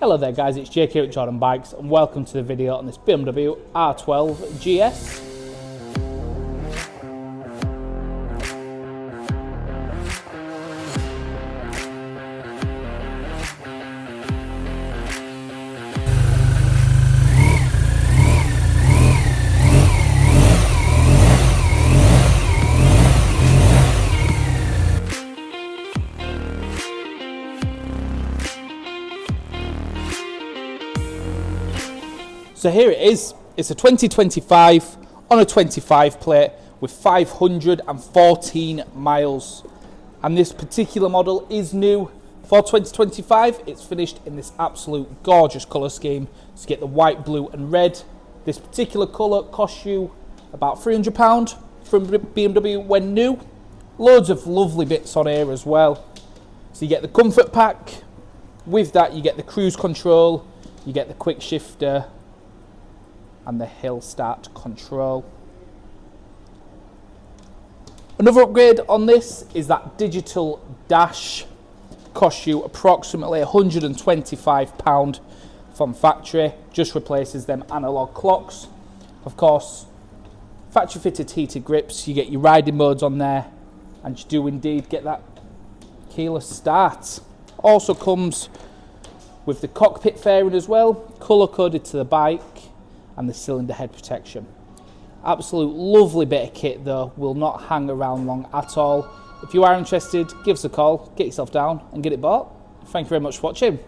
Hello there guys, it's Jake here at Jordan Bikes and welcome to the video on this BMW R12 GS. So here it is, it's a 2025 on a 25 plate with 514 miles. And this particular model is new for 2025. It's finished in this absolute gorgeous colour scheme. So you get the white, blue and red. This particular colour costs you about £300 from BMW when new. Loads of lovely bits on here as well. So you get the comfort pack. With that you get the cruise control, you get the quick shifter, and the hill start control. Another upgrade on this is that digital dash. Costs you approximately £125 from factory, just replaces them analog clocks. Of course, factory fitted heated grips, you get your riding modes on there, and you do indeed get that keyless start. Also comes with the cockpit fairing as well, colour coded to the bike, and the cylinder head protection. Absolute lovely bit of kit though, will not hang around long at all. If you are interested, give us a call, get yourself down and get it bought. Thank you very much for watching.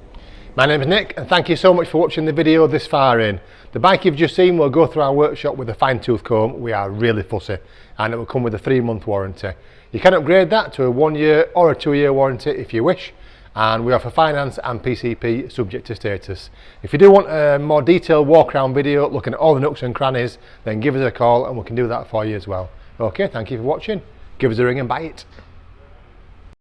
My name is Nick and thank you so much for watching the video this far in. The bike you've just seen will go through our workshop with a fine tooth comb. We are really fussy, and it will come with a 3-month warranty. You can upgrade that to a 1-year or a 2-year warranty if you wish. And we offer finance and PCP subject to status. If you do want a more detailed walk around video looking at all the nooks and crannies, then give us a call and we can do that for you as well. Okay, thank you for watching. Give us a ring and buy it.